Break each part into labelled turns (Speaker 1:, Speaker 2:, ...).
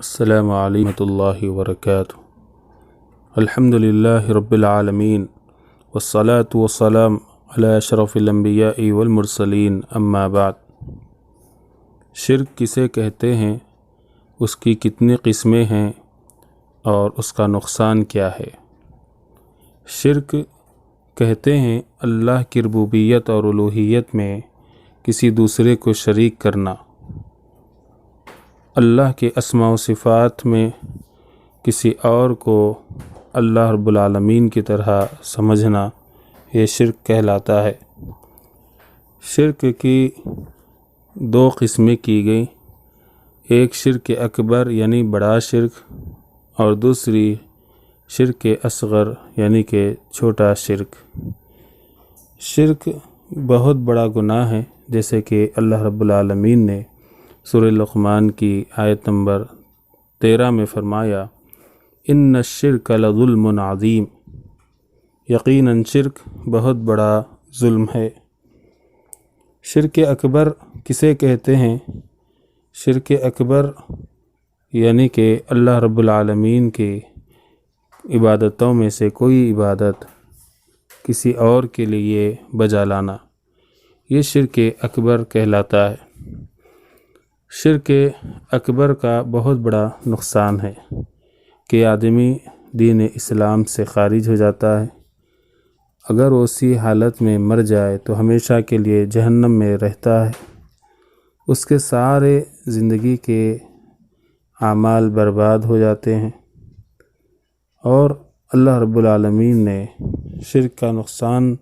Speaker 1: السلام علیکم ورحمۃ اللہ وبرکاتہ۔ الحمد للہ رب العالمین والصلاة والسلام علی اشرف الانبیاء والمرسلین، اما بعد۔ شرک کسے کہتے ہیں، اس کی کتنی قسمیں ہیں اور اس کا نقصان کیا ہے؟ شرک کہتے ہیں اللہ کی ربوبیت اور الوہیت میں کسی دوسرے کو شریک کرنا، اللہ کے اسماء و صفات میں کسی اور کو اللہ رب العالمین کی طرح سمجھنا، یہ شرک کہلاتا ہے۔ شرک کی دو قسمیں کی گئی، ایک شرک اکبر یعنی بڑا شرک، اور دوسری شرک اصغر یعنی کہ چھوٹا شرک۔ شرک بہت بڑا گناہ ہے، جیسے کہ اللہ رب العالمین نے سورہ لقمان کی آیت نمبر 13 میں فرمایا، ان الشرک لظلم عظیم، یقیناً شرک بہت بڑا ظلم ہے۔ شرک اکبر کسے کہتے ہیں؟ شرک اکبر یعنی کہ اللہ رب العالمین کی عبادتوں میں سے کوئی عبادت کسی اور کے لیے بجا لانا، یہ شرک اکبر کہلاتا ہے۔ شرک اکبر کا بہت بڑا نقصان ہے کہ آدمی دین اسلام سے خارج ہو جاتا ہے۔ اگر وہ اسی حالت میں مر جائے تو ہمیشہ کے لیے جہنم میں رہتا ہے، اس کے سارے زندگی کے اعمال برباد ہو جاتے ہیں۔ اور اللہ رب العالمین نے شرک کا نقصان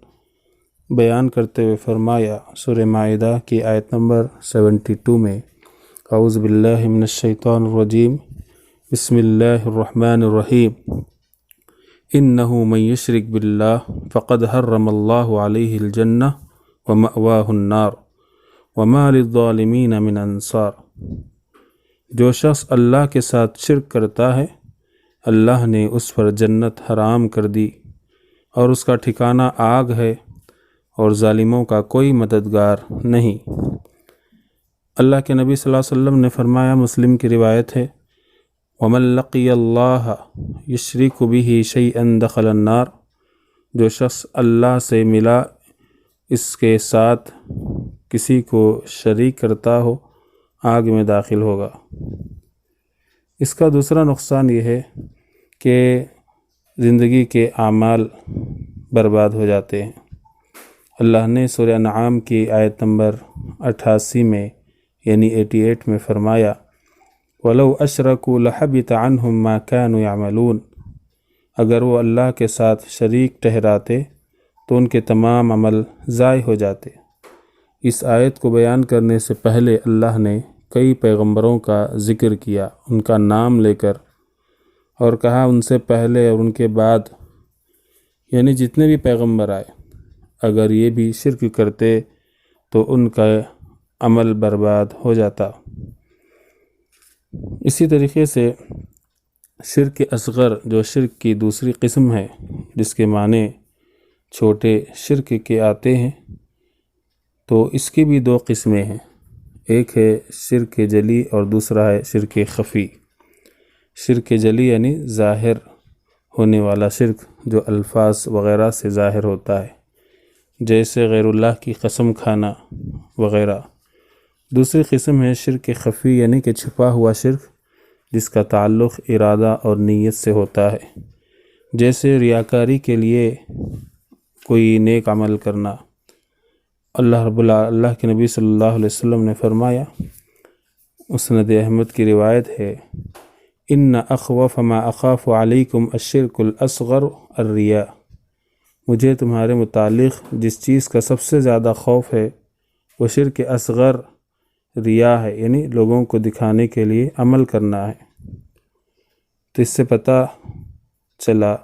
Speaker 1: بیان کرتے ہوئے فرمایا سورہ مائدہ کی آیت نمبر 72 میں، اعوذ باللہ من الشیطان الرجیم، بسم اللہ الرحمن الرحیم، انہ من یشرک باللہ فقد حرم اللہ علیہ الجنہ ومأواہ النار وما للظالمین من انصار۔ جو شخص اللہ کے ساتھ شرک کرتا ہے، اللہ نے اس پر جنت حرام کر دی اور اس کا ٹھکانہ آگ ہے، اور ظالموں کا کوئی مددگار نہیں۔ اللہ کے نبی صلی اللہ علیہ وسلم نے فرمایا، مسلم کی روایت ہے، وَمَن لَقِيَ اللَّهَ يُشْرِكُ بِهِ شَيْئًا دَخَلَ النَّارَ، جو شخص اللہ سے ملا اس کے ساتھ کسی کو شریک کرتا ہو، آگ میں داخل ہوگا۔ اس کا دوسرا نقصان یہ ہے کہ زندگی کے اعمال برباد ہو جاتے ہیں۔ اللہ نے سورہ انعام کی آیت نمبر 88 میں یعنی 88 میں فرمایا، وَلَوْ أَشْرَكُوا لَحَبِطَ عَنْهُمْ مَا كَانُوا يَعْمَلُونَ، اگر وہ اللہ کے ساتھ شریک ٹھہراتے تو ان کے تمام عمل ضائع ہو جاتے۔ اس آیت کو بیان کرنے سے پہلے اللہ نے کئی پیغمبروں کا ذکر کیا، ان کا نام لے کر، اور کہا ان سے پہلے اور ان کے بعد، یعنی جتنے بھی پیغمبر آئے، اگر یہ بھی شرک کرتے تو ان کا عمل برباد ہو جاتا۔ اسی طریقے سے شرک اصغر جو شرک کی دوسری قسم ہے، جس کے معنی چھوٹے شرک کے آتے ہیں، تو اس کی بھی دو قسمیں ہیں، ایک ہے شرک جلی اور دوسرا ہے شرک خفی۔ شرک جلی یعنی ظاہر ہونے والا شرک، جو الفاظ وغیرہ سے ظاہر ہوتا ہے، جیسے غیر اللہ کی قسم کھانا وغیرہ۔ دوسری قسم ہے شرک خفی یعنی کہ چھپا ہوا شرک، جس کا تعلق ارادہ اور نیت سے ہوتا ہے، جیسے ریاکاری کے لیے کوئی نیک عمل کرنا۔ اللہ کے نبی صلی اللہ علیہ وسلم نے فرمایا، مسند احمد کی روایت ہے، ان اخوف ما اخاف علیکم الشرک الاصغر الریا، مجھے تمہارے متعلق جس چیز کا سب سے زیادہ خوف ہے وہ شرک اصغر ریا ہے، یعنی لوگوں کو دکھانے کے لیے عمل کرنا ہے۔ تو اس سے پتہ چلا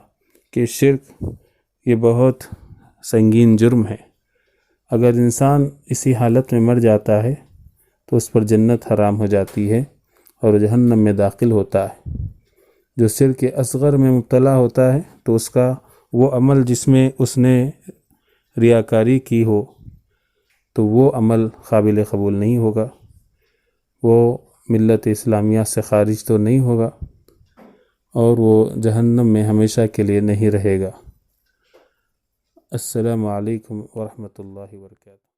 Speaker 1: کہ شرک یہ بہت سنگین جرم ہے۔ اگر انسان اسی حالت میں مر جاتا ہے تو اس پر جنت حرام ہو جاتی ہے اور جہنم میں داخل ہوتا ہے۔ جو شرک اصغر میں مبتلا ہوتا ہے تو اس کا وہ عمل جس میں اس نے ریاکاری کی ہو تو وہ عمل قابل قبول نہیں ہوگا، وہ ملت اسلامیہ سے خارج تو نہیں ہوگا اور وہ جہنم میں ہمیشہ کے لیے نہیں رہے گا۔ السلام علیکم ورحمۃ اللہ وبرکاتہ۔